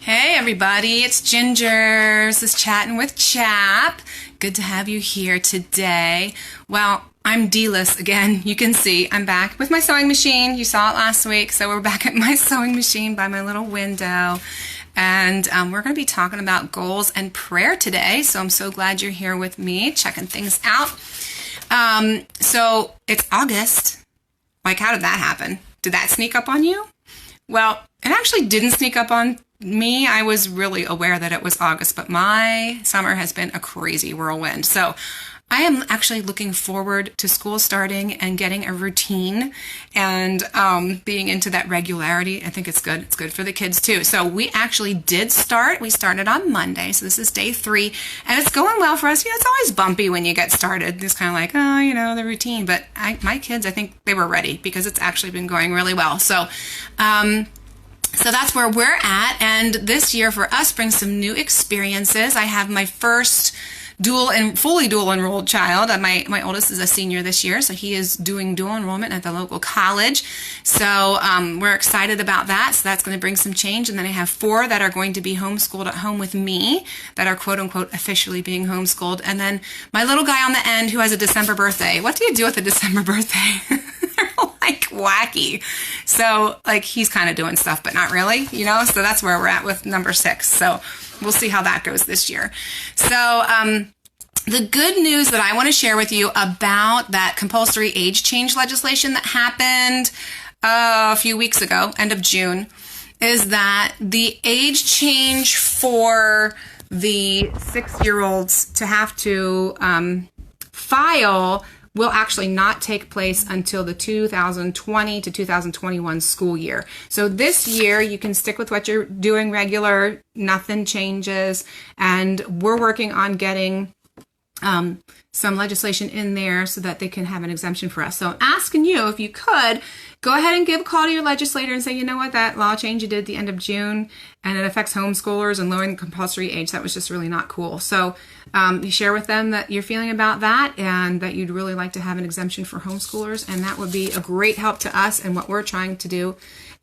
Hey everybody, it's Ginger. This is Chattin with CHAP. Good to have you here today. Well, I'm D-less again. You can see I'm back with my sewing machine. You saw it last week, so we're back at my sewing machine by my little window. And we're going to be talking about goals and prayer today. So I'm so glad you're here with me, checking things out. So it's August. Like, how did that happen? Did that sneak up on you? Well, it actually didn't sneak up on me. I was really aware that it was August, but my summer has been a crazy whirlwind. So I am actually looking forward to school starting and getting a routine and being into that regularity. I think it's good. It's good for the kids too. So we actually did start. We started on Monday. So this is day 3 and it's going well for us. You know, it's always bumpy when you get started. It's kind of like, oh, you know, the routine. But my kids, I think they were ready because it's actually been going really well. So that's where we're at. And this year for us brings some new experiences. I have my first fully dual enrolled child. My oldest is a senior this year, so he is doing dual enrollment at the local college. So we're excited about that. So that's going to bring some change. And then I have 4 that are going to be homeschooled at home with me, that are quote unquote officially being homeschooled. And then my little guy on the end who has a December birthday. What do you do with a December birthday? They're like wacky. So like he's kind of doing stuff, but not really, you know? So that's where we're at with number 6. So we'll see how that goes this year. So the good news that I want to share with you about that compulsory age change legislation that happened a few weeks ago, end of June, is that the age change for the 6-year-olds to have to file will actually not take place until the 2020 to 2021 school year. So this year, you can stick with what you're doing regular, nothing changes, and we're working on getting some legislation in there so that they can have an exemption for us. So I'm asking you, if you could, go ahead and give a call to your legislator and say, you know what, that law change you did at the end of June, and it affects homeschoolers and lowering the compulsory age. That was just really not cool. So you share with them that you're feeling about that and that you'd really like to have an exemption for homeschoolers, and that would be a great help to us and what we're trying to do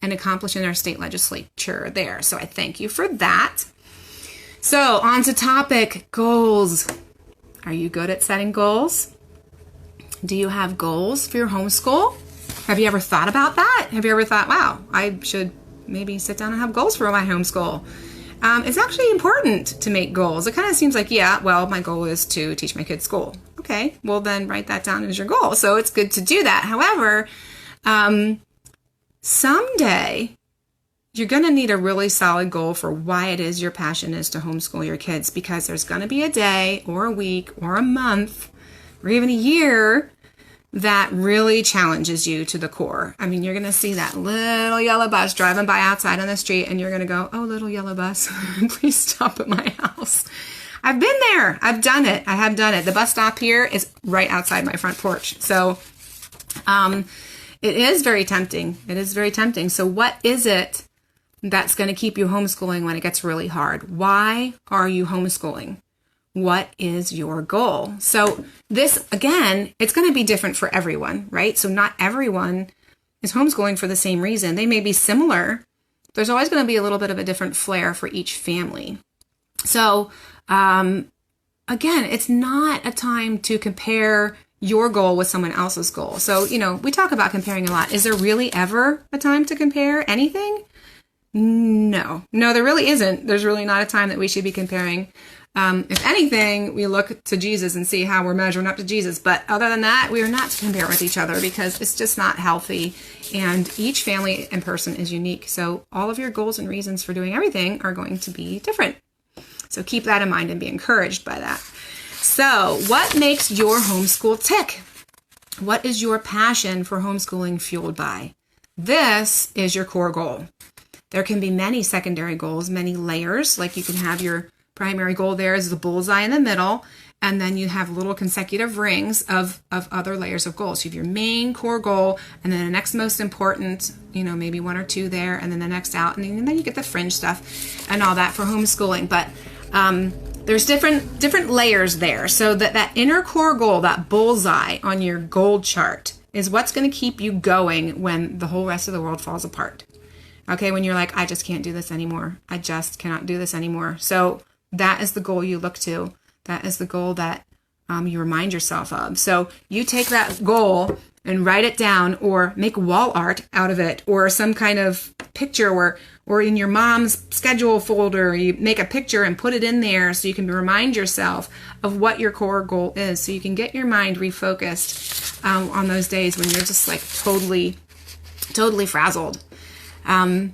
and accomplish in our state legislature there. So I thank you for that. So on to topic, goals. Are you good at setting goals? Do you have goals for your homeschool? Have you ever thought about that? Have you ever thought, wow, I should maybe sit down and have goals for my homeschool? It's actually important to make goals. It kind of seems like, yeah, well, my goal is to teach my kids school. Okay, well then write that down as your goal. So it's good to do that. However, someday you're going to need a really solid goal for why it is your passion is to homeschool your kids, because there's going to be a day or a week or a month or even a year that really challenges you to the core. I mean, you're going to see that little yellow bus driving by outside on the street and you're going to go, oh, little yellow bus, please stop at my house. I've been there. I've done it. I have done it. The bus stop here is right outside my front porch. So it is very tempting. It is very tempting. So what is it that's going to keep you homeschooling when it gets really hard? Why are you homeschooling? What is your goal? So this, again, it's going to be different for everyone, right? So not everyone is homeschooling for the same reason. They may be similar. There's always going to be a little bit of a different flair for each family. So again, it's not a time to compare your goal with someone else's goal. So, you know, we talk about comparing a lot. Is there really ever a time to compare anything? No, there really isn't. There's really not a time that we should be comparing. If anything, we look to Jesus and see how we're measuring up to Jesus. But other than that, we are not to compare with each other because it's just not healthy. And each family and person is unique. So all of your goals and reasons for doing everything are going to be different. So keep that in mind and be encouraged by that. So what makes your homeschool tick? What is your passion for homeschooling fueled by? This is your core goal. There can be many secondary goals, many layers. Like you can have your primary goal there is the bullseye in the middle, and then you have little consecutive rings of other layers of goals. So you have your main core goal, and then the next most important, you know, maybe 1 or 2 there, and then the next out, and then you get the fringe stuff and all that for homeschooling. But there's different layers there. So that inner core goal, that bullseye on your goal chart, is what's going to keep you going when the whole rest of the world falls apart. Okay, when you're like, I just can't do this anymore. I just cannot do this anymore. So that is the goal you look to. That is the goal that you remind yourself of. So you take that goal and write it down, or make wall art out of it, or some kind of picture, or in your mom's schedule folder, you make a picture and put it in there so you can remind yourself of what your core goal is, so you can get your mind refocused on those days when you're just like totally frazzled. And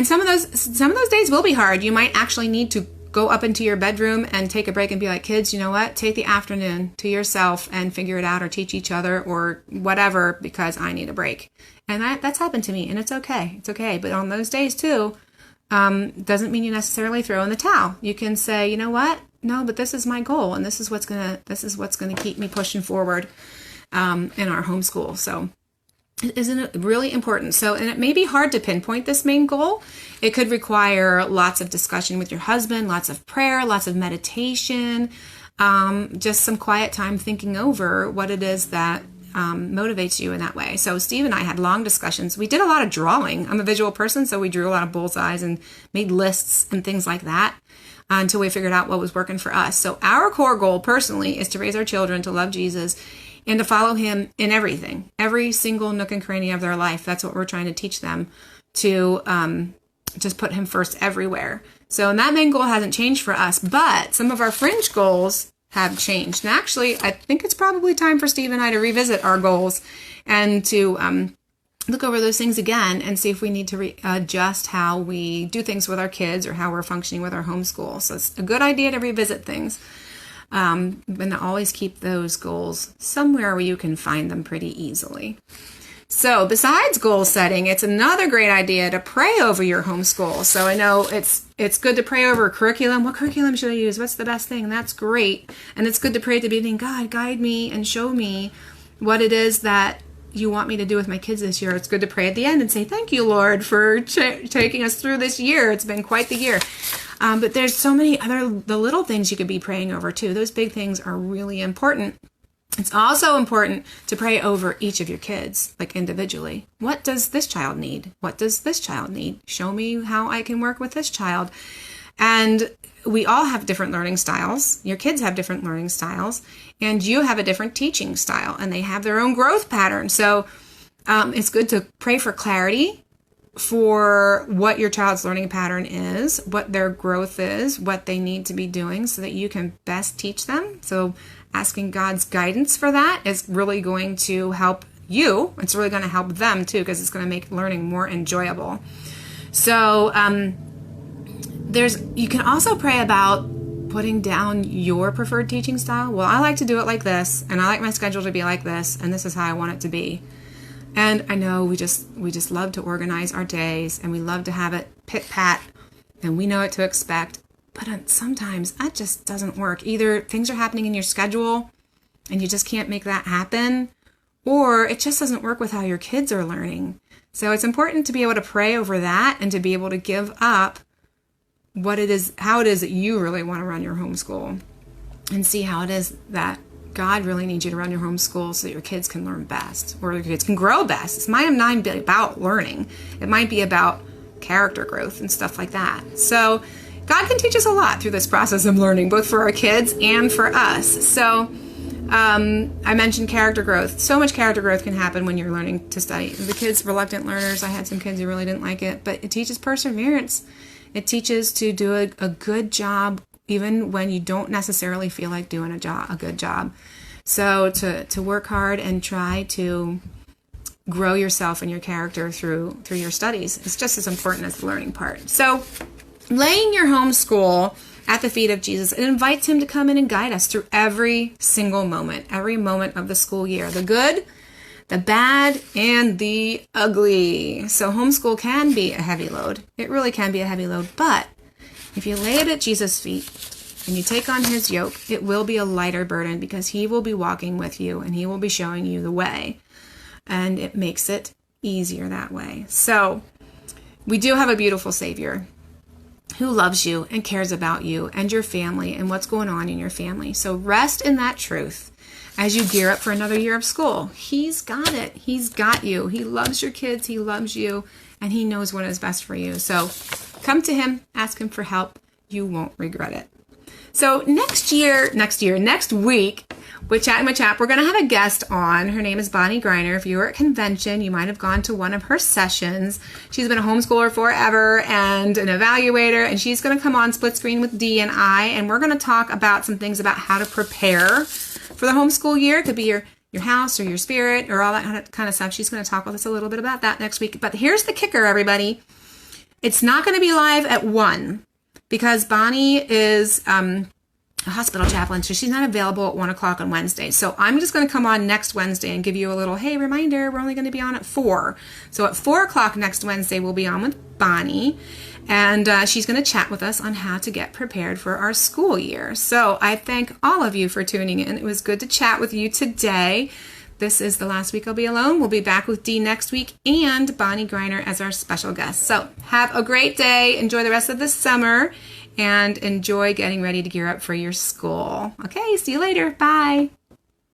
some of those days will be hard. You might actually need to go up into your bedroom and take a break and be like, kids, you know what? Take the afternoon to yourself and figure it out, or teach each other or whatever, because I need a break. And that's happened to me, and it's okay. It's okay. But on those days too, doesn't mean you necessarily throw in the towel. You can say, you know what? No, but this is my goal, and this is what's gonna keep me pushing forward in our homeschool. So isn't it really important? So, and it may be hard to pinpoint this main goal. It could require lots of discussion with your husband, lots of prayer, lots of meditation, just some quiet time thinking over what it is that motivates you in that way. So Steve and I had long discussions. We did a lot of drawing. I'm a visual person, so we drew a lot of bullseyes and made lists and things like that until we figured out what was working for us. So our core goal personally is to raise our children to love Jesus and to follow him in everything, every single nook and cranny of their life. That's what we're trying to teach them, to just put him first everywhere. So, and that main goal hasn't changed for us, but some of our fringe goals have changed. And actually, I think it's probably time for Steve and I to revisit our goals and to look over those things again and see if we need to adjust how we do things with our kids or how we're functioning with our homeschool. So it's a good idea to revisit things. And always keep those goals somewhere where you can find them pretty easily. So besides goal setting, it's another great idea to pray over your homeschool. So I know it's good to pray over curriculum. What curriculum should I use? What's the best thing? That's great. And it's good to pray at the beginning, God, guide me and show me what it is that you want me to do with my kids this year. It's good to pray at the end and say, thank you, Lord, for taking us through this year. It's been quite the year. But there's so many the little things you could be praying over too. Those big things are really important. It's also important to pray over each of your kids, like individually. What does this child need? What does this child need? Show me how I can work with this child. And we all have different learning styles. Your kids have different learning styles, and you have a different teaching style, and they have their own growth pattern. So it's good to pray for clarity for what your child's learning pattern is, what their growth is, what they need to be doing so that you can best teach them. So asking God's guidance for that is really going to help you. It's really going to help them too, because it's going to make learning more enjoyable. So you can also pray about putting down your preferred teaching style. Well, I like to do it like this, and I like my schedule to be like this, and this is how I want it to be. And I know we just love to organize our days, and we love to have it pit-pat, and we know what to expect. But sometimes that just doesn't work. Either things are happening in your schedule, and you just can't make that happen, or it just doesn't work with how your kids are learning. So it's important to be able to pray over that and to be able to give up how it is that you really want to run your homeschool, and see how it is that God really needs you to run your homeschool so that your kids can learn best, or your kids can grow best. It might not be about learning. It might be about character growth and stuff like that. So God can teach us a lot through this process of learning, both for our kids and for us. So I mentioned character growth. So much character growth can happen when you're learning to study. The kids, reluctant learners, I had some kids who really didn't like it, but it teaches perseverance. It teaches to do a good job even when you don't necessarily feel like doing a good job. So to work hard and try to grow yourself and your character through your studies is just as important as the learning part. So laying your homeschool at the feet of Jesus, it invites him to come in and guide us through every single moment, every moment of the school year, the good, the bad, and the ugly. So homeschool can be a heavy load. It really can be a heavy load, but if you lay it at Jesus' feet and you take on his yoke, it will be a lighter burden because he will be walking with you and he will be showing you the way. And it makes it easier that way. So we do have a beautiful Savior who loves you and cares about you and your family and what's going on in your family. So rest in that truth as you gear up for another year of school. He's got it. He's got you. He loves your kids. He loves you, and he knows what is best for you. So come to him, ask him for help. You won't regret it. So next week, with Chattin with CHAP, we're going to have a guest on. Her name is Bonnie Greiner. If you were at convention, you might have gone to one of her sessions. She's been a homeschooler forever and an evaluator, and she's going to come on split screen with Dee and I, and we're going to talk about some things about how to prepare for the homeschool year. It could be your house or your spirit or all that kind of stuff. She's going to talk with us a little bit about that next week. But here's the kicker, everybody. It's not going to be live at 1 because Bonnie is a hospital chaplain, so she's not available at 1 o'clock on Wednesday. So I'm just going to come on next Wednesday and give you a little, hey, reminder, we're only going to be on at 4. So at 4 o'clock next Wednesday, we'll be on with Bonnie, and she's going to chat with us on how to get prepared for our school year. So I thank all of you for tuning in. It was good to chat with you today. This is the last week I'll be alone. We'll be back with Dee next week and Bonnie Greiner as our special guest. So have a great day. Enjoy the rest of the summer and enjoy getting ready to gear up for your school. Okay, see you later. Bye.